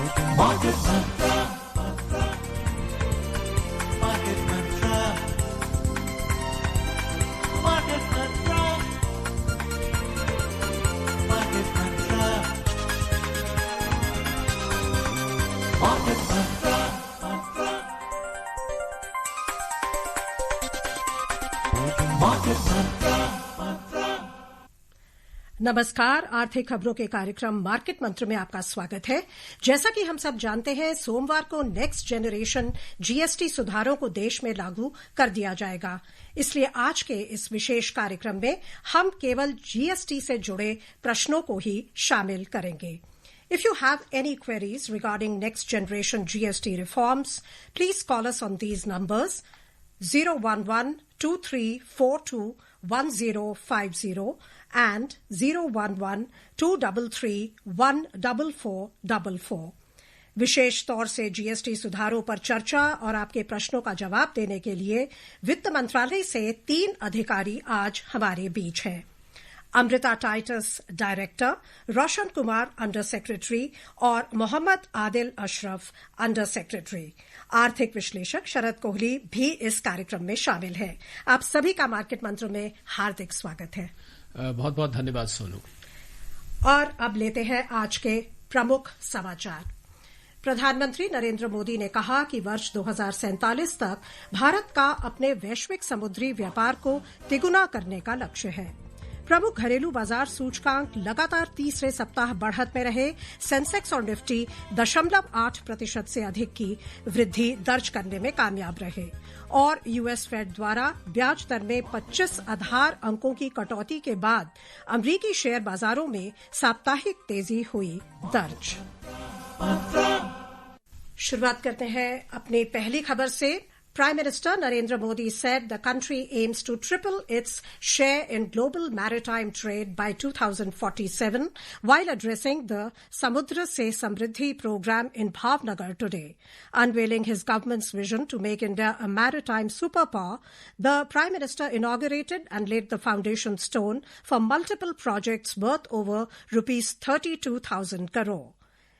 Market Mantra. Market Mantra. Market Mantra. Market Mantra. Market Mantra. Market Mantra. नमस्कार। आर्थिक खबरों के कार्यक्रम मार्केट मंत्र में आपका स्वागत है। जैसा कि हम सब जानते हैं, सोमवार को नेक्स्ट जनरेशन जीएसटी सुधारों को देश में लागू कर दिया जाएगा। इसलिए आज के इस विशेष कार्यक्रम में हम केवल जीएसटी से जुड़े प्रश्नों को ही शामिल करेंगे। If you have any queries regarding next generation GST reforms, please call us on these numbers 011-2342-1050 and 011-233-14444। विशेष तौर से जीएसटी सुधारों पर चर्चा और आपके प्रश्नों का जवाब देने के लिए वित्त मंत्रालय से 3 अधिकारी आज हमारे बीच हैं। Amrita Titus director, Roshan Kumar under secretary और मोहम्मद आदिल अशरफ अंडर सेक्रेटरी। आर्थिक विश्लेषक शरद कोहली भी इस कार्यक्रम में शामिल हैं। आप सभी का मार्केट मंत्र में हार्दिक स्वागत है। बहुत बहुत धन्यवाद सोनू। और अब लेते हैं आज के प्रमुख समाचार। प्रधानमंत्री नरेंद्र मोदी ने कहा कि वर्ष 2047 तक भारत का अपने वैश्विक समुद्री व्यापार को तिगुना करने का लक्ष्य है। प्रमुख घरेलू बाजार सूचकांक लगातार तीसरे सप्ताह बढ़त में रहे। सेंसेक्स और निफ्टी 0.8% से अधिक की वृद्धि दर्ज करने में कामयाब रहे और यूएस फेड द्वारा ब्याज दर में 25 आधार अंकों की कटौती के बाद अमरीकी शेयर बाजारों में साप्ताहिक तेजी हुई दर्ज। शुरुआत करते हैं अपनी पहली खबर से। Prime Minister Narendra Modi said the country aims to triple its share in global maritime trade by 2047 while addressing the Samudra Se Samriddhi program in Bhavnagar today. Unveiling his government's vision to make India a maritime superpower, the Prime Minister inaugurated and laid the foundation stone for multiple projects worth over rupees 32,000 crore.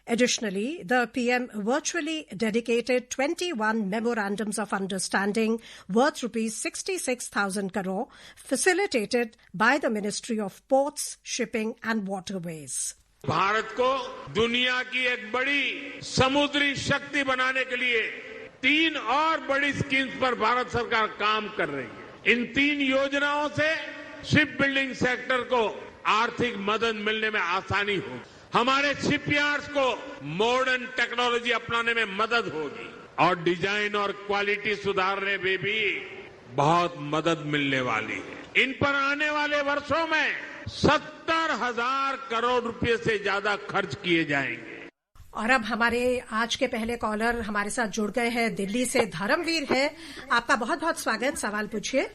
Additionally, the PM virtually dedicated 21 memorandums of understanding worth rupees 66,000 crore facilitated by the Ministry of Ports, Shipping and Waterways. Bharat को दुनिया की एक बड़ी समुद्री शक्ति बनाने के लिए 3 और बड़ी स्कीम्स पर भारत सरकार काम कर रही है। इन 3 योजनाओं से शिप बिल्डिंग सेक्टर को आर्थिक मदद मिलने में आसानी होगी। हमारे शिपयार्ड्स को मॉडर्न टेक्नोलॉजी अपनाने में मदद होगी और डिजाइन और क्वालिटी सुधारने में भी बहुत मदद मिलने वाली है। इन पर आने वाले वर्षों में 70,000 करोड़ रुपए से ज्यादा खर्च किए जाएंगे। और अब हमारे आज के पहले कॉलर हमारे साथ जुड़ गए हैं। दिल्ली से धर्मवीर है। आपका बहुत बहुत स्वागत। सवाल पूछिए।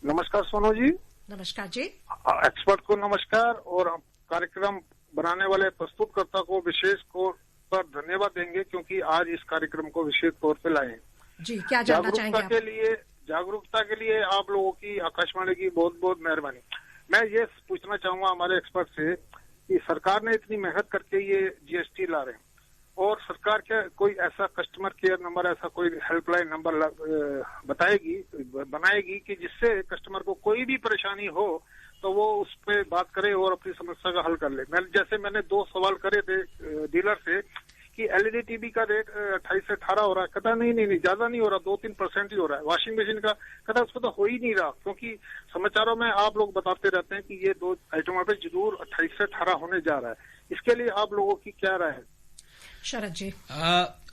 नमस्कार सोनू जी। नमस्कार जी। एक्सपर्ट को नमस्कार और कार्यक्रम बनाने वाले प्रस्तुतकर्ता को विशेष तौर पर धन्यवाद देंगे क्योंकि आज इस कार्यक्रम को विशेष तौर पर लाए जी। क्या जानना चाहेंगे आप? जागरूकता के लिए आप लोगों की आकाशवाणी की बहुत बहुत मेहरबानी। मैं ये पूछना चाहूंगा हमारे एक्सपर्ट से कि सरकार ने इतनी मेहनत करके ये जीएसटी ला रहे हैं और सरकार क्या कोई ऐसा कस्टमर केयर नंबर, ऐसा कोई हेल्पलाइन नंबर बनाएगी कि जिससे कस्टमर को कोई भी परेशानी हो तो वो उस पे बात करे और अपनी समस्या का हल कर ले। मैंने 2 सवाल करे थे डीलर से कि एलईडी टीवी का रेट 28 से 18 हो रहा है। कहता नहीं ज्यादा नहीं हो रहा, 2-3% ही हो रहा है। वॉशिंग मशीन का कहता उसको तो हो ही नहीं रहा क्योंकि समाचारों में आप लोग बताते रहते हैं कि ये 2 आइटमों पे जरूर 28 से 18 होने जा रहा है। इसके लिए आप लोगों की क्या राय है? शरद जी।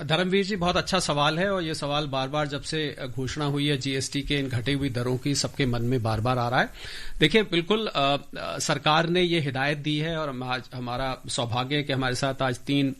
धर्मवीर जी, बहुत अच्छा सवाल है और ये सवाल बार बार जब से घोषणा हुई है जीएसटी के इन घटी हुई दरों की सबके मन में बार बार आ रहा है। देखिए, बिल्कुल सरकार ने ये हिदायत दी है और हमारा सौभाग्य है कि हमारे साथ आज 3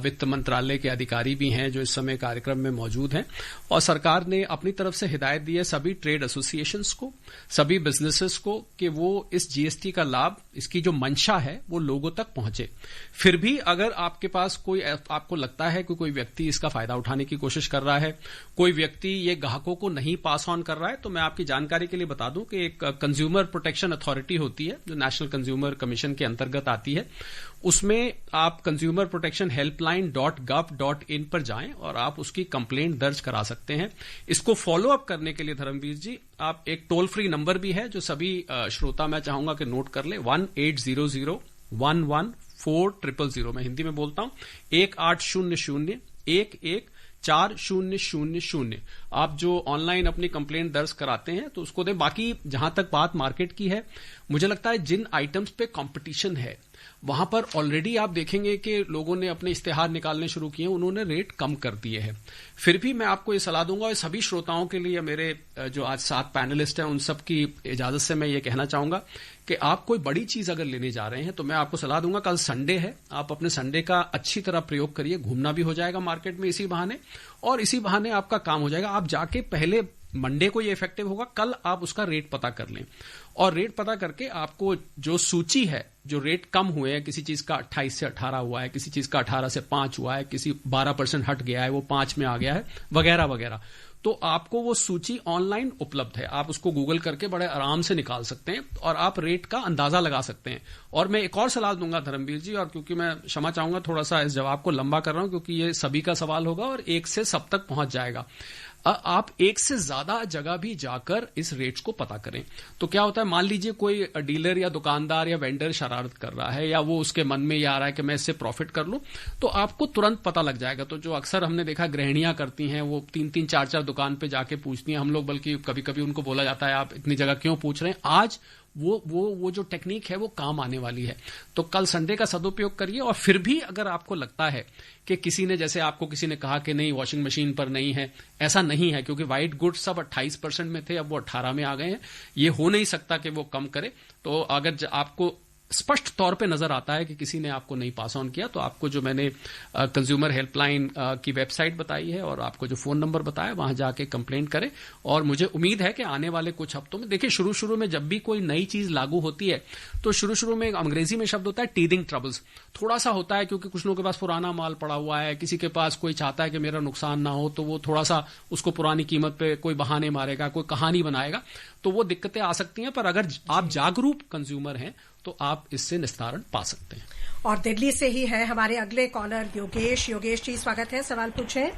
वित्त मंत्रालय के अधिकारी भी हैं जो इस समय कार्यक्रम में मौजूद हैं और सरकार ने अपनी तरफ से हिदायत दी है सभी ट्रेड एसोसिएशंस को, सभी बिजनेसेस को कि वो इस जीएसटी का लाभ, इसकी जो मंशा है वो लोगों तक पहुंचे। फिर भी अगर आपके पास कोई कोई आपको लगता है कि कोई व्यक्ति इसका फायदा उठाने की कोशिश कर रहा है, कोई व्यक्ति ये ग्राहकों को नहीं पास ऑन कर रहा है, तो मैं आपकी जानकारी के लिए बता दूं कि एक कंज्यूमर प्रोटेक्शन अथॉरिटी होती है जो नेशनल कंज्यूमर कमीशन के अंतर्गत आती है। उसमें आप कंज्यूमर प्रोटेक्शन हेल्पलाइन.gov.in पर जाएं और आप उसकी कंप्लेंट दर्ज करा सकते हैं। इसको फॉलो अप करने के लिए धर्मवीर जी, आप एक टोल फ्री नंबर भी है जो सभी श्रोता मैं चाहूंगा कि नोट कर ले, 1800-114000। मैं हिंदी में बोलता हूं, 1800-114000। आप जो ऑनलाइन अपनी कंप्लेंट दर्ज कराते हैं तो उसको दें। बाकी जहां तक बात मार्केट की है, मुझे लगता है जिन आइटम्स पे कंपटीशन है वहां पर ऑलरेडी आप देखेंगे कि लोगों ने अपने इश्तेहार निकालने शुरू किए, उन्होंने रेट कम कर दिए हैं। फिर भी मैं आपको ये सलाह दूंगा, और सभी श्रोताओं के लिए, मेरे जो आज 7 पैनलिस्ट हैं उन सब की इजाजत से मैं ये कहना चाहूंगा कि आप कोई बड़ी चीज अगर लेने जा रहे हैं तो मैं आपको सलाह दूंगा, कल संडे है, आप अपने संडे का अच्छी तरह प्रयोग करिए। घूमना भी हो जाएगा मार्केट में इसी बहाने, और इसी बहाने आपका काम हो जाएगा। आप जाके पहले मंडे को ये इफेक्टिव होगा, कल आप उसका रेट पता कर लें, और रेट पता करके आपको जो सूची है, जो रेट कम हुए हैं, किसी चीज का 28 से 18 हुआ है, किसी चीज का 18 से 5 हुआ है, किसी 12% हट गया है, वो 5 में आ गया है, वगैरह वगैरह, तो आपको वो सूची ऑनलाइन उपलब्ध है। आप उसको गूगल करके बड़े आराम से निकाल सकते हैं और आप रेट का अंदाजा लगा सकते हैं। और मैं एक और सलाह दूंगा धर्मवीर जी, और क्योंकि मैं क्षमा चाहूंगा थोड़ा सा इस जवाब को लंबा कर रहा हूं, क्योंकि ये सभी का सवाल होगा और एक से सब तक पहुंच जाएगा। आप एक से ज्यादा जगह भी जाकर इस रेट्स को पता करें। तो क्या होता है, मान लीजिए कोई डीलर या दुकानदार या वेंडर शरारत कर रहा है, या वो उसके मन में ये आ रहा है कि मैं इससे प्रॉफिट कर लूं, तो आपको तुरंत पता लग जाएगा। तो जो अक्सर हमने देखा गृहिणियां करती हैं, वो 3-3, 4-4 दुकान पे जाके पूछती हैं। हम लोग बल्कि कभी कभी उनको बोला जाता है आप इतनी जगह क्यों पूछ रहे हैं। आज वो जो टेक्निक है वो काम आने वाली है। तो कल संडे का सदुपयोग करिए। और फिर भी अगर आपको लगता है कि किसी ने, जैसे आपको किसी ने कहा कि नहीं वॉशिंग मशीन पर नहीं है, ऐसा नहीं है, क्योंकि व्हाइट गुड्स सब 28% में थे, अब वो 18 में आ गए हैं। ये हो नहीं सकता कि वो कम करे। तो अगर आपको स्पष्ट तौर पे नजर आता है कि किसी ने आपको नहीं पास ऑन किया, तो आपको जो मैंने कंज्यूमर हेल्पलाइन की वेबसाइट बताई है और आपको जो फोन नंबर बताया, वहां जाके कंप्लेंट करें। और मुझे उम्मीद है कि आने वाले कुछ हफ्तों में, देखिए शुरू में जब भी कोई नई चीज लागू होती है तो शुरू में अंग्रेजी में शब्द होता है टीदिंग ट्रबल्स, थोड़ा सा होता है, क्योंकि कुछ लोगों के पास पुराना माल पड़ा हुआ है, किसी के पास कोई चाहता है कि मेरा नुकसान ना हो, तो वो थोड़ा सा उसको पुरानी कीमत पे कोई बहाने मारेगा, कोई कहानी बनाएगा, तो वो दिक्कतें आ सकती हैं। पर अगर आप जागरूक कंज्यूमर हैं तो आप इससे निस्तारण पा सकते हैं। और दिल्ली से ही है हमारे अगले कॉलर योगेश। योगेश जी स्वागत है, सवाल पूछें।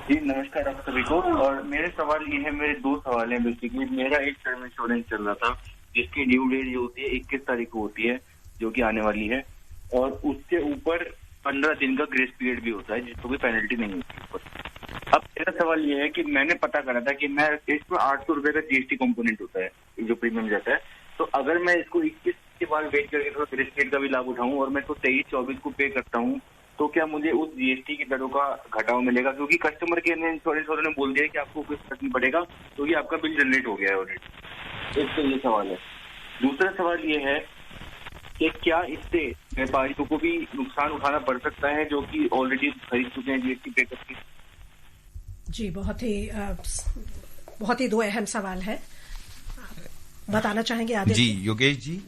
जी नमस्कार आप सभी को। और मेरे सवाल ये है, मेरे 2 सवाल हैं बेसिकली। मेरा एक टर्म इंश्योरेंस चल रहा था जिसकी ड्यू डेट जो होती है 21 तारीख को होती है, जो कि आने वाली है, और उसके ऊपर 15 दिन का ग्रेस पीरियड भी होता है जिसको कोई पेनल्टी नहीं होती। अब मेरा सवाल ये है कि मैंने पता करा था कि मैं इसमें 800 रुपए का जीएसटी कंपोनेंट होता है जो प्रीमियम जाता है। तो अगर मैं इसको 21 के बाद वेट करके थोड़ा ग्रेस पीरियड का भी लाभ उठाऊं और मैं इसको 23-24 को पे करता हूं, तो क्या मुझे उस जीएसटी की दरों का घटाव मिलेगा? क्योंकि कस्टमर केयर ने, इंश्योरेंस वालों ने बोल दिया कि आपको कुछ फर्क नहीं पड़ेगा क्योंकि आपका बिल जनरेट हो गया है ऑलरेडी। इसका ये सवाल है। दूसरा सवाल ये है कि क्या इससे व्यापारियों को भी नुकसान उठाना पड़ सकता है जो कि ऑलरेडी खरीद चुके हैं जीएसटी पे करके? जी बहुत ही 2 अहम सवाल है, बताना चाहेंगे आदित्य जी? योगेश जी,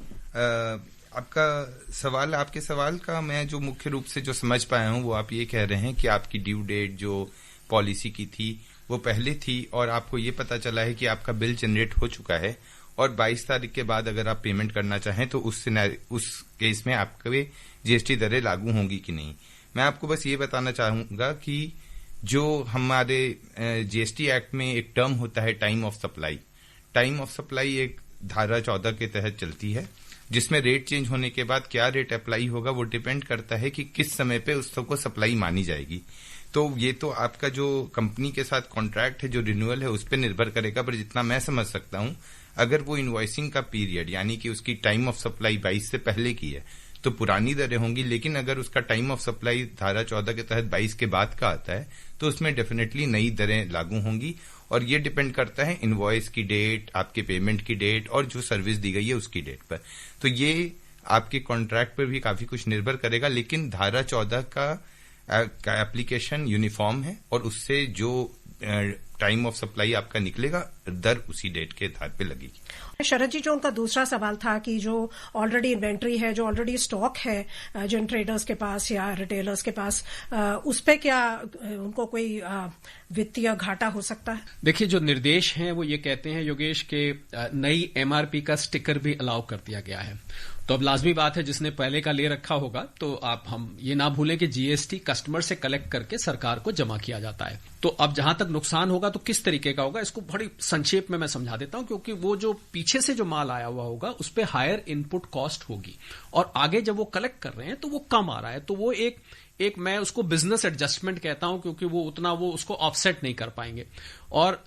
आपके सवाल का मैं जो मुख्य रूप से जो समझ पाया हूँ वो आप ये कह रहे हैं कि आपकी ड्यू डेट जो पॉलिसी की थी वो पहले थी और आपको ये पता चला है कि आपका बिल जनरेट हो चुका है और 22 तारीख के बाद अगर आप पेमेंट करना चाहें तो उस केस में आपके जीएसटी दरें लागू होंगी कि नहीं। मैं आपको बस ये बताना चाहूंगा कि जो हमारे जीएसटी एक्ट में एक टर्म होता है time of supply. Time of supply एक धारा 14 के तहत चलती है, जिसमें रेट चेंज होने के बाद क्या रेट अप्लाई होगा वो डिपेंड करता है कि किस समय पे उसको सप्लाई मानी जाएगी। तो ये तो आपका जो कंपनी के साथ कॉन्ट्रैक्ट है, जो रिन्यूअल है, उस पर निर्भर करेगा। पर जितना मैं समझ सकता हूं, अगर वो इनवॉइसिंग का पीरियड यानी कि उसकी टाइम ऑफ सप्लाई 22 से पहले की है तो पुरानी दरें होंगी, लेकिन अगर उसका टाइम ऑफ सप्लाई धारा 14 के तहत 22 के बाद का आता है तो उसमें डेफिनेटली नई दरें लागू होंगी। और ये डिपेंड करता है इनवॉइस की डेट, आपके पेमेंट की डेट और जो सर्विस दी गई है उसकी डेट पर। तो ये आपके कॉन्ट्रैक्ट पर भी काफी कुछ निर्भर करेगा, लेकिन धारा 14 का एप्लीकेशन यूनिफॉर्म है और उससे जो टाइम ऑफ सप्लाई आपका निकलेगा, दर उसी डेट के आधार पे लगेगी। शरद जी, जो उनका दूसरा सवाल था कि जो ऑलरेडी इन्वेंट्री है, जो ऑलरेडी स्टॉक है जिन ट्रेडर्स के पास या रिटेलर्स के पास, उस पे क्या उनको कोई वित्तीय घाटा हो सकता है? देखिए, जो निर्देश हैं वो ये कहते हैं योगेश के नई एमआरपी का स्टिकर भी अलाउ कर दिया गया है। तो अब लाजमी बात है जिसने पहले का ले रखा होगा, तो हम ये ना भूलें कि जीएसटी कस्टमर से कलेक्ट करके सरकार को जमा किया जाता है। तो अब जहां तक नुकसान होगा तो किस तरीके का होगा, इसको बड़ी संक्षेप में मैं समझा देता हूं, क्योंकि वो जो पीछे से जो माल आया हुआ होगा उस पर हायर इनपुट कॉस्ट होगी और आगे जब वो कलेक्ट कर रहे हैं तो वो कम आ रहा है, तो वो एक मैं उसको बिजनेस एडजस्टमेंट कहता हूं, क्योंकि वो उतना वो उसको ऑफसेट नहीं कर पाएंगे। और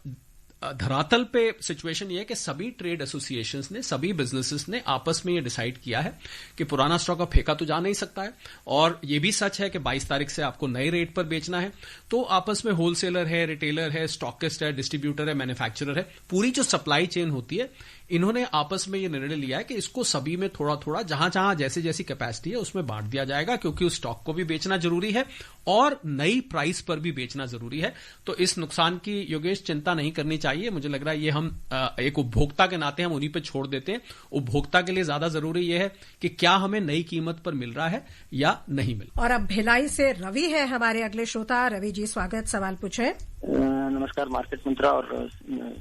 धरातल पे सिचुएशन ये है कि सभी ट्रेड एसोसिएशंस ने, सभी बिजनेसेस ने आपस में ये डिसाइड किया है कि पुराना स्टॉक अब फेंका तो जा नहीं सकता है, और ये भी सच है कि 22 तारीख से आपको नए रेट पर बेचना है। तो आपस में होलसेलर है, रिटेलर है, स्टॉकिस्ट है, डिस्ट्रीब्यूटर है, मैन्युफैक्चरर है, पूरी जो सप्लाई चेन होती है, इन्होंने आपस में ये निर्णय लिया है कि इसको सभी में थोड़ा थोड़ा जहां जहां जैसे जैसी कैपेसिटी है उसमें बांट दिया जाएगा, क्योंकि उस स्टॉक को भी बेचना जरूरी है और नई प्राइस पर भी बेचना जरूरी है। तो इस नुकसान की योगेश चिंता नहीं करनी चाहिए। मुझे लग रहा है ये हम एक उपभोक्ता के नाते हम उन्हीं पे छोड़ देते हैं। उपभोक्ता के लिए ज्यादा जरूरी ये है कि क्या हमें नई कीमत पर मिल रहा है या नहीं मिल। और अब भिलाई से रवि है हमारे अगले श्रोता। रवि जी, स्वागत, सवाल पूछे। नमस्कार मार्केट मंत्रा और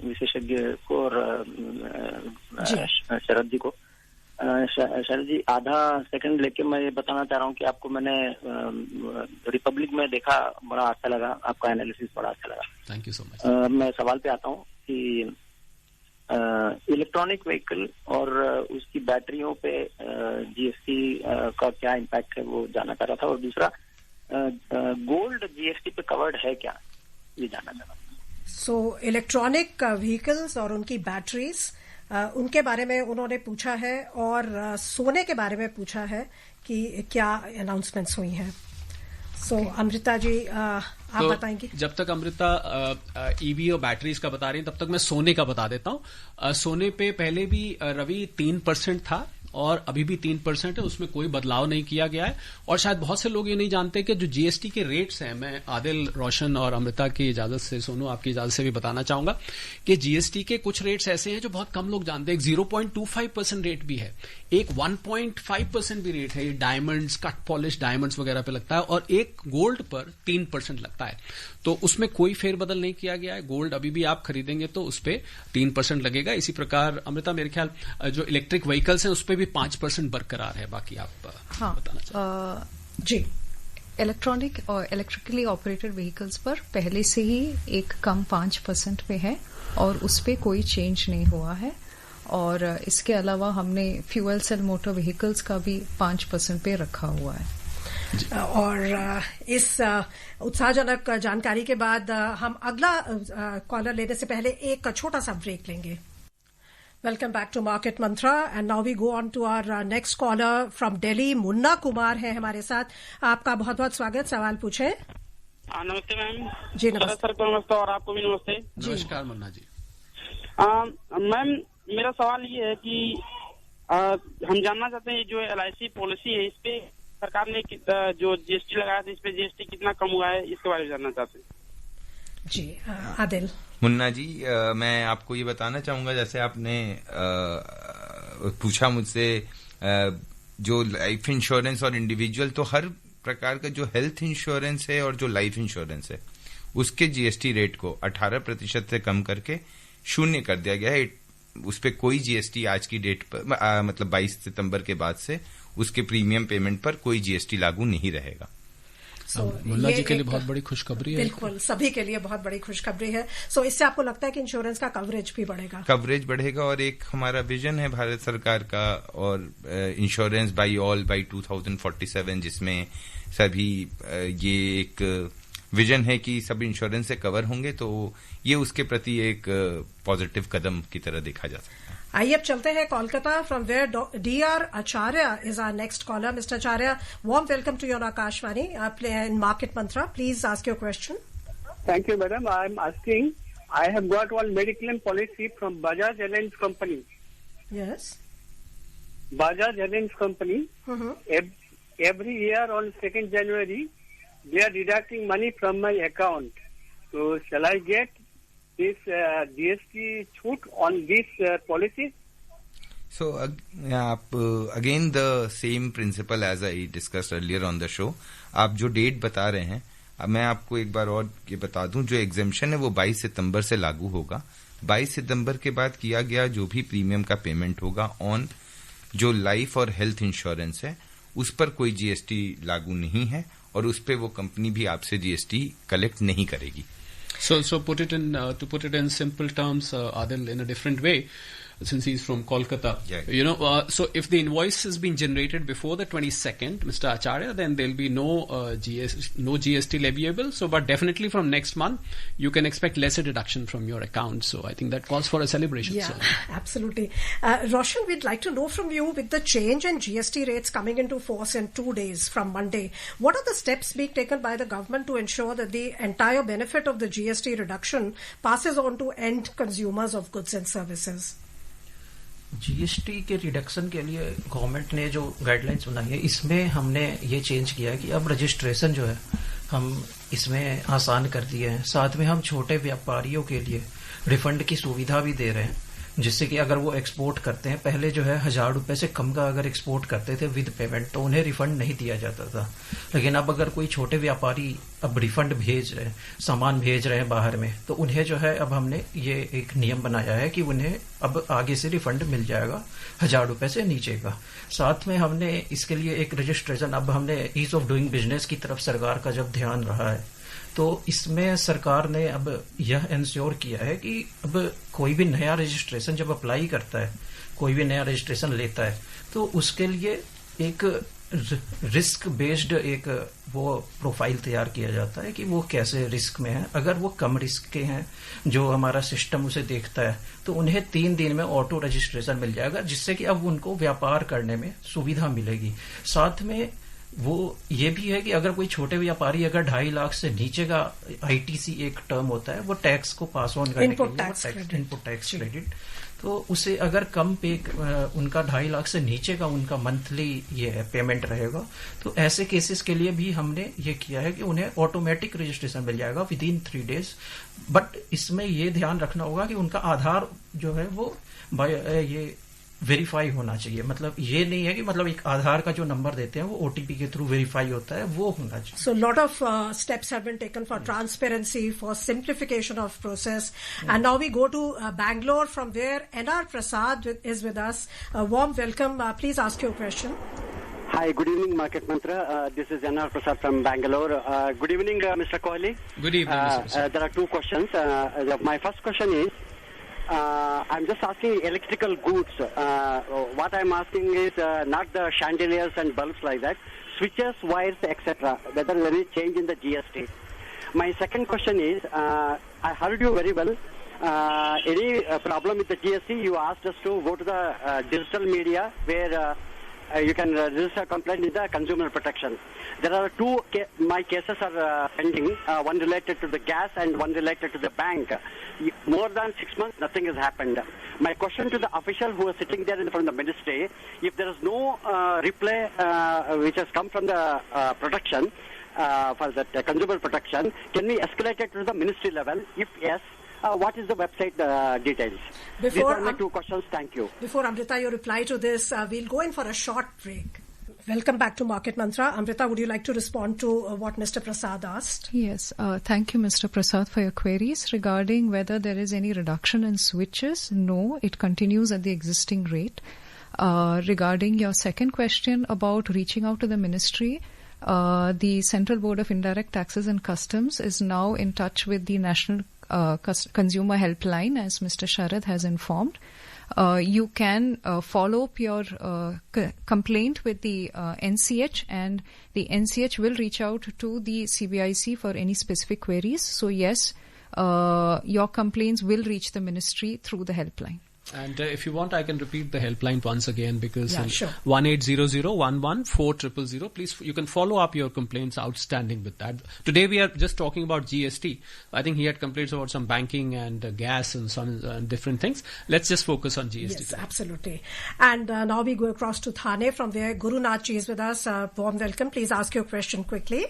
विशेषज्ञ को और शरद जी को। शरद जी, आधा सेकंड लेके मैं ये बताना चाह रहा हूँ कि आपको मैंने रिपब्लिक में देखा, बड़ा अच्छा लगा, आपका एनालिसिस बड़ा अच्छा लगा। Thank you so much. मैं सवाल पे आता हूँ कि इलेक्ट्रॉनिक व्हीकल और उसकी बैटरियों पे जीएसटी का क्या इम्पैक्ट है वो जानना चाह रहा था। और दूसरा, गोल्ड जीएसटी पे कवर्ड है क्या, ये जानना चाह रहा था। सो इलेक्ट्रॉनिक व्हीकल्स और उनकी बैटरीज, उनके बारे में उन्होंने पूछा है, और सोने के बारे में पूछा है कि क्या अनाउंसमेंट्स हुई हैं। सो अमृता जी, आप बताएंगी। जब तक अमृता ईवी और बैटरीज का बता रही हैं, तब तक मैं सोने का बता देता हूं। सोने पे पहले भी रवि 3% था और अभी भी 3% है, उसमें कोई बदलाव नहीं किया गया है। और शायद बहुत से लोग ये नहीं जानते कि जो जीएसटी के रेट्स हैं, मैं आदिल, रोशन और अमृता की इजाजत से, सोनू आपकी इजाजत से भी बताना चाहूंगा कि जीएसटी के कुछ रेट्स ऐसे हैं जो बहुत कम लोग जानते हैं। एक 0.25% रेट भी है, एक 1.5% भी रेट है, ये डायमंड्स, कट पॉलिश डायमंड्स वगैरह पे लगता है, और एक गोल्ड पर 3% लगता है। तो उसमें कोई फेरबदल नहीं किया गया है। गोल्ड अभी भी आप खरीदेंगे तो उस पर 3% लगेगा। इसी प्रकार अमृता, मेरे ख्याल जो इलेक्ट्रिक व्हीकल्स हैं उस पर भी 5% बरकरार है। बाकी आप बताना चाहिए। जी, इलेक्ट्रॉनिक और इलेक्ट्रिकली ऑपरेटेड व्हीकल्स पर पहले से ही एक कम 5% पे है और उस पर कोई चेंज नहीं हुआ है। और इसके अलावा हमने फ्यूल सेल मोटर व्हीकल्स का भी 5% पे रखा हुआ है। और इस उत्साहजनक जानकारी के बाद हम अगला कॉलर लेने से पहले एक छोटा सा ब्रेक लेंगे। Welcome back to market mantra and now we go on to our next caller from Delhi. Munna Kumar है हमारे साथ। आपका बहुत बहुत स्वागत, सवाल पूछे। नमस्ते मैम। जी नमस्ते सर को नमस्ते और आपको भी नमस्ते। नमस्कार मुन्ना जी। मैम, मेरा सवाल ये है कि हम जानना चाहते हैं जो LIC पॉलिसी है, इस पे सरकार ने जो जीएसटी लगाया था, इस पे जीएसटी कितना कम हुआ है, इसके बारे में जानना चाहते हैं। जी आदिल। मुन्ना जी, मैं आपको ये बताना चाहूंगा, जैसे आपने पूछा मुझसे, जो लाइफ इंश्योरेंस और इंडिविजुअल, तो हर प्रकार का जो हेल्थ इंश्योरेंस है और जो लाइफ इंश्योरेंस है, उसके जीएसटी रेट को 18% से कम करके 0 कर दिया गया है। उस पर कोई जीएसटी आज की डेट पर, मतलब 22 सितंबर के बाद से उसके प्रीमियम पेमेंट पर कोई जीएसटी लागू नहीं रहेगा। मुल्ला जी के लिए बहुत बड़ी खुशखबरी है। बिल्कुल, सभी के लिए बहुत बड़ी खुशखबरी है। सो इससे आपको लगता है कि इंश्योरेंस का कवरेज भी बढ़ेगा? कवरेज बढ़ेगा, और एक हमारा विजन है भारत सरकार का, और इंश्योरेंस बाई ऑल बाई 2047, जिसमें सभी, ये एक विजन है कि सब इंश्योरेंस से कवर होंगे, तो ये उसके प्रति एक पॉजिटिव कदम की तरह देखा जा सकता है। आइए अब चलते हैं Kolkata, from where DR Acharya is our next caller. Mister Acharya, warm welcome to your Akashvani in market mantra. Please ask your question. Thank you, madam. I am asking, I have got one medical policy from Bajaj Allianz Company. Yes. Bajaj Allianz Company. Every year on 2nd January, they are deducting money from my account. So shall I get this GST छूट on these policies? So again the same principle as I discussed earlier on the show. आप जो date बता रहे हैं, अब मैं आपको एक बार और ये बता दूं, जो एग्जेम्पशन है वो 22 सितंबर से लागू होगा. 22 सितंबर के बाद किया गया जो भी प्रीमियम का पेमेंट होगा ऑन जो लाइफ और हेल्थ इंश्योरेंस है, उस पर कोई जीएसटी लागू नहीं है और उस पे वो कंपनी भी आपसे जीएसटी कलेक्ट नहीं करेगी. So to put it in simple terms, Adil, in a different way, since he's from Kolkata, so if the invoice has been generated before the 22nd, Mr. Acharya, then there'll be no GST leviable. So, but definitely from next month, you can expect lesser deduction from your account. So, I think that calls for a celebration. Yeah, absolutely. Roshan, we'd like to know from you, with the change in GST rates coming into force in 2 days from Monday, what are the steps being taken by the government to ensure that the entire benefit of the GST reduction passes on to end consumers of goods and services? GST के reduction के लिए government ने जो guidelines बनाई है, इसमें हमने ये चेंज किया है कि अब रजिस्ट्रेशन जो है हम इसमें आसान कर दिए हैं. साथ में हम छोटे व्यापारियों के लिए रिफंड की सुविधा भी दे रहे हैं, जिससे कि अगर वो एक्सपोर्ट करते हैं, पहले जो है 1000 रुपए से कम का अगर एक्सपोर्ट करते थे विद पेमेंट तो उन्हें रिफंड नहीं दिया जाता था. लेकिन अब अगर कोई छोटे व्यापारी अब रिफंड भेज रहे हैं, सामान भेज रहे हैं बाहर में, तो उन्हें जो है अब हमने ये एक नियम बनाया है कि उन्हें अब आगे से रिफंड मिल जाएगा 1000 रुपए से नीचे का. साथ में हमने इसके लिए एक रजिस्ट्रेशन, अब हमने ईज ऑफ डूइंग बिजनेस की तरफ सरकार का जब ध्यान रहा है, तो इसमें सरकार ने अब यह इंश्योर किया है कि अब कोई भी नया रजिस्ट्रेशन जब अप्लाई करता है, कोई भी नया रजिस्ट्रेशन लेता है, तो उसके लिए एक रिस्क बेस्ड एक वो प्रोफाइल तैयार किया जाता है कि वो कैसे रिस्क में है. अगर वो कम रिस्क के हैं, जो हमारा सिस्टम उसे देखता है, तो उन्हें 3 दिन में ऑटो रजिस्ट्रेशन मिल जाएगा, जिससे कि अब उनको व्यापार करने में सुविधा मिलेगी. साथ में वो ये भी है कि अगर कोई छोटे व्यापारी अगर 2.5 लाख से नीचे का आईटीसी एक टर्म होता है, वो टैक्स को पास ऑन करने के लिए इनपुट टैक्स क्रेडिट, तो उसे अगर कम पे उनका 2.5 लाख से नीचे का उनका मंथली ये है पेमेंट रहेगा, तो ऐसे केसेस के लिए भी हमने ये किया है कि उन्हें ऑटोमेटिक रजिस्ट्रेशन मिल जाएगा विद इन 3 डेज. बट इसमें ये ध्यान रखना होगा कि उनका आधार जो है वो ये वेरीफाई होना चाहिए. मतलब ये नहीं है कि मतलब एक आधार का जो नंबर देते हैं वो ओटीपी के थ्रू वेरीफाई होता है, वो होना चाहिए. So lot of steps have been taken for transparency, for simplification of process. And now we go to Bangalore, from where NR Prasad is with us. A warm welcome. Please ask your question. Hi, good evening, Market Mantra. This is NR Prasad from Bangalore. Good evening, Mr. Kohli. Good evening, Mr. Prasad. There are 2 questions. My first question is, I'm just asking electrical goods. What I'm asking is not the chandeliers and bulbs like that, switches, wires, etc. Whether there is change in the GST. My second question is, I heard you very well. Any problem with the GST? You asked us to go to the digital media where you can register a complaint with the consumer protection. There are 2, my cases are pending, one related to the gas and one related to the bank. More than 6 months, nothing has happened. My question to the official who is sitting there in front of the ministry, if there is no reply which has come from the protection, for the consumer protection, can we escalate it to the ministry level? If yes, what is the website details? These are my 2 questions. Thank you. Before Amrita, you reply to this, we'll go in for a short break. Welcome back to Market Mantra. Amrita, would you like to respond to what Mr. Prasad asked? Yes. Thank you, Mr. Prasad, for your queries. Regarding whether there is any reduction in switches, no, it continues at the existing rate. Regarding your second question about reaching out to the ministry, the Central Board of Indirect Taxes and Customs is now in touch with the National Consumer Helpline, as Mr. Sharad has informed. You can follow up your complaint with the NCH, and the NCH will reach out to the CBIC for any specific queries. So yes, your complaints will reach the ministry through the helpline. And if you want, I can repeat the helpline once again, because sure. 1-800-11-4000. Please, you can follow up your complaints outstanding with that. Today we are just talking about GST. I think he had complaints about some banking and gas and some different things. Let's just focus on GST. Yes, absolutely. And now we go across to Thane, from where Guru Nachi is with us. Warm welcome. Please ask your question quickly.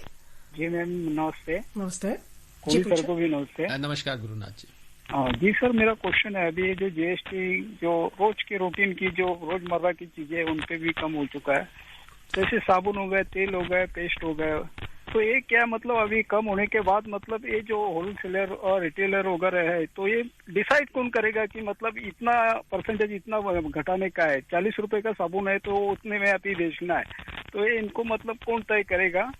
जी ma'am, नमस्ते. Namaste. कोई sir को भी नमस्ते। नमस्कार गुरुनाथ जी। जी sir, मेरा question है, अभी जो जीएसटी जो रोज के रूटीन की जो रोजमर्रा की चीजें उन पे भी कम हो चुका है, जैसे साबुन हो गए, तेल हो गए, पेस्ट हो गए, तो ये क्या मतलब अभी कम होने के बाद मतलब ये जो होलसेलर और रिटेलर वगैरह है, तो ये डिसाइड कौन करेगा कि मतलब इतना परसेंटेज इतना घटाने का है? 40 रुपए का साबुन है तो उतने में अभी बेचना है, तो ये इनको मतलब कौन तय करेगा?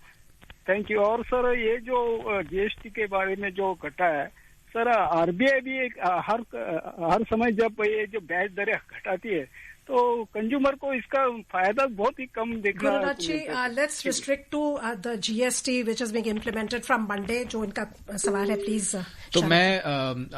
Thank you. और सर, ये जो जीएसटी के बारे में जो घटा है सर, आरबीआई भी एक हर समय जब ये जो ब्याज दरें घटाती है तो कंज्यूमर को इसका फायदा बहुत ही कम देखना। Gurunath ji, let's restrict to the GST which is being implemented from Monday, जो इनका सवाल है, प्लीज। तो मैं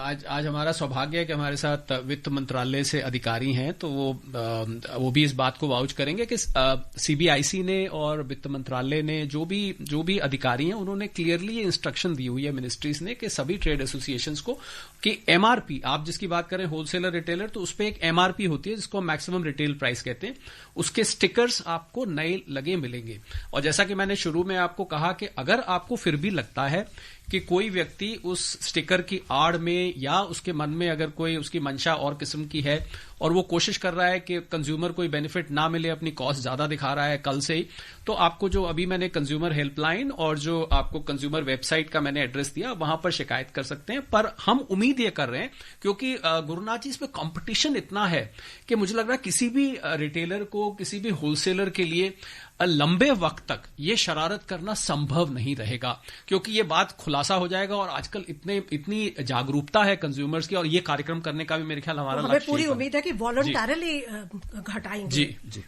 आज हमारा सौभाग्य है कि हमारे साथ वित्त मंत्रालय से अधिकारी हैं, तो वो भी इस बात को वाउच करेंगे कि सीबीआईसी ने और वित्त मंत्रालय ने जो भी अधिकारी हैं, उन्होंने क्लियरली ये इंस्ट्रक्शन दी हुई है मिनिस्ट्रीज ने कि सभी ट्रेड एसोसिएशंस को कि एमआरपी, आप जिसकी बात करें होलसेलर रिटेलर, तो उस पर एक एमआरपी होती है जिसको मैक्सिमम रिटेल प्राइस कहते हैं, उसके स्टिकर्स आपको नए लगे मिलेंगे। और जैसा कि मैंने शुरू में आपको कहा कि अगर आपको फिर भी लगता है कि कोई व्यक्ति उस स्टिकर की आड़ में या उसके मन में अगर कोई उसकी मंशा और किस्म की है और वो कोशिश कर रहा है कि कंज्यूमर कोई बेनिफिट ना मिले, अपनी कॉस्ट ज्यादा दिखा रहा है कल से ही, तो आपको जो अभी मैंने कंज्यूमर हेल्पलाइन और जो आपको कंज्यूमर वेबसाइट का मैंने एड्रेस दिया, वहां पर शिकायत कर सकते हैं। पर हम उम्मीद ये कर रहे हैं, क्योंकि गुरुनाथ जी, इसमें कंपटीशन इतना है कि मुझे लग रहा है किसी भी रिटेलर को, किसी भी होलसेलर के लिए लंबे वक्त तक ये शरारत करना संभव नहीं रहेगा, क्योंकि ये बात खुलासा हो जाएगा। और आजकल इतनी जागरूकता है कंज्यूमर्स की, और ये कार्यक्रम करने का भी मेरे ख्याल हमारा हमें पूरी उम्मीद है कि वॉलंटरली घटाएंगे। जी जी।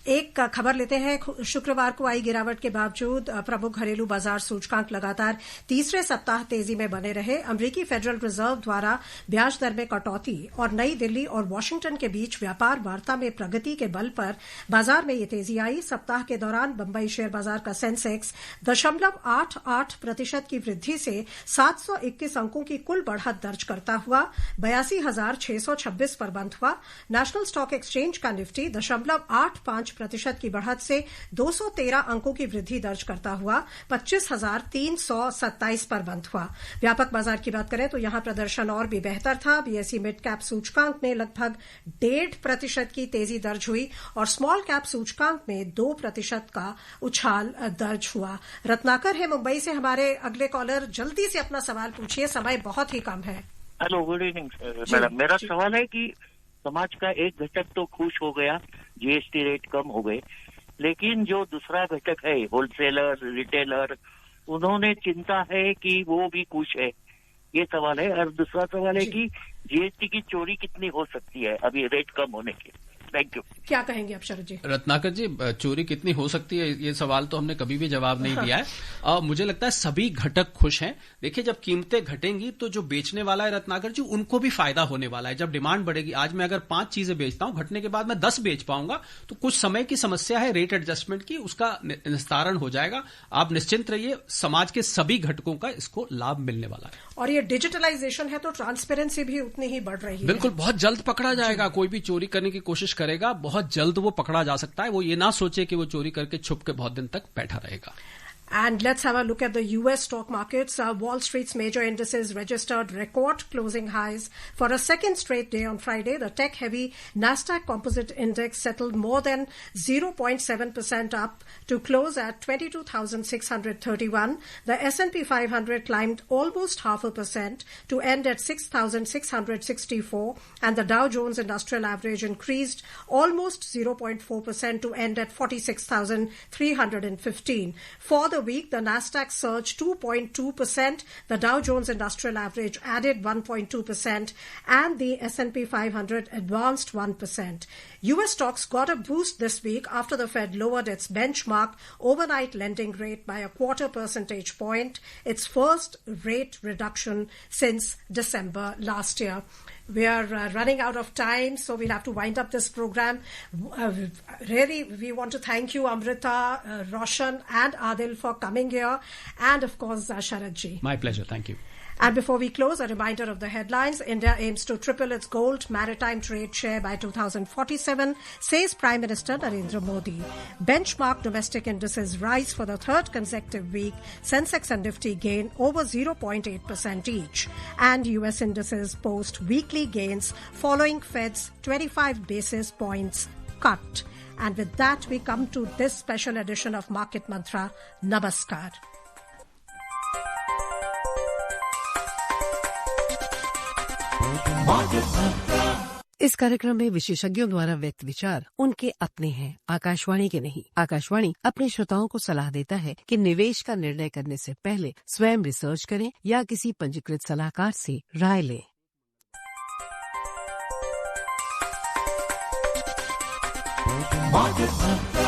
एक खबर लेते हैं। शुक्रवार को आई गिरावट के बावजूद प्रमुख घरेलू बाजार सूचकांक लगातार तीसरे सप्ताह तेजी में बने रहे। अमरीकी फेडरल रिजर्व द्वारा ब्याज दर में कटौती और नई दिल्ली और वॉशिंगटन के बीच व्यापार वार्ता में प्रगति के बल पर बाजार में ये तेजी आई। सप्ताह के दौरान बंबई शेयर बाजार का सेंसेक्स 0.88% की वृद्धि से 721 अंकों की कुल बढ़त दर्ज करता हुआ 82,626 पर बंद हुआ। नेशनल स्टॉक एक्सचेंज का निफ्टी 0.85% की बढ़त से 213 अंकों की वृद्धि दर्ज करता हुआ 25,327 पर बंद हुआ। व्यापक बाजार की बात करें तो यहां प्रदर्शन और भी बेहतर था। बीएसई मिड कैप सूचकांक में लगभग 1.5% की तेजी दर्ज हुई और स्मॉल कैप सूचकांक में 2% का उछाल दर्ज हुआ। रत्नाकर है मुंबई से हमारे अगले कॉलर, जल्दी से अपना सवाल पूछिए, समय बहुत ही कम है। Hello, good evening madam. मेरा सवाल है कि समाज का एक घटक तो खुश हो गया, जीएसटी रेट कम हो गए, लेकिन जो दूसरा घटक है होलसेलर, रिटेलर, उन्होंने चिंता है कि वो भी खुश है, ये सवाल है। और दूसरा सवाल है कि जीएसटी की चोरी कितनी हो सकती है अभी रेट कम होने के? Thank you. क्या कहेंगे आप शरद जी? रत्नाकर जी, चोरी कितनी हो सकती है, ये सवाल तो हमने कभी भी जवाब नहीं दिया है। मुझे लगता है सभी घटक खुश हैं। देखिए, जब कीमतें घटेंगी तो जो बेचने वाला है रत्नाकर जी, उनको भी फायदा होने वाला है। जब डिमांड बढ़ेगी, आज मैं अगर 5 चीजें बेचता हूं, घटने के बाद मैं 10 बेच पाऊंगा, तो कुछ समय की समस्या है रेट एडजस्टमेंट की, उसका निस्तारण हो जाएगा। आप निश्चिंत रहिए, समाज के सभी घटकों का इसको लाभ मिलने वाला है। और ये डिजिटलाइजेशन है तो ट्रांसपेरेंसी भी उतनी ही बढ़ रही है। बिल्कुल, बहुत जल्द पकड़ा जाएगा। कोई भी चोरी करने की कोशिश करेगा, बहुत जल्द वो पकड़ा जा सकता है। वो ये ना सोचे कि वो चोरी करके छुप के बहुत दिन तक बैठा रहेगा। And let's have a look at the U.S. stock markets. Wall Street's major indices registered record closing highs for a second straight day on Friday. The tech-heavy Nasdaq Composite Index settled more than 0.7% up to close at 22,631. The S&P 500 climbed almost 0.5% to end at 6,664. And the Dow Jones Industrial Average increased almost 0.4% to end at 46,315. For the week, the Nasdaq surged 2.2%, the Dow Jones Industrial Average added 1.2%, and the S&P 500 advanced 1%. U.S. stocks got a boost this week after the Fed lowered its benchmark overnight lending rate by 0.25 percentage point, its first rate reduction since December last year. We are running out of time, so we'll have to wind up this program. Really, we want to thank you, Amrita, Roshan, and Adil for coming here, and of course, Sharad ji. My pleasure. Thank you. And before we close, a reminder of the headlines. India aims to triple its gold maritime trade share by 2047, says Prime Minister Narendra Modi. Benchmark domestic indices rise for the third consecutive week. Sensex and Nifty gain over 0.8% each. And US indices post weekly gains following Fed's 25 basis points cut. And with that, we come to this special edition of Market Mantra. Namaskar. इस कार्यक्रम में विशेषज्ञों द्वारा व्यक्त विचार उनके अपने हैं, आकाशवाणी के नहीं। आकाशवाणी अपने श्रोताओं को सलाह देता है कि निवेश का निर्णय करने से पहले स्वयं रिसर्च करें या किसी पंजीकृत सलाहकार से राय लें। Market Mantra.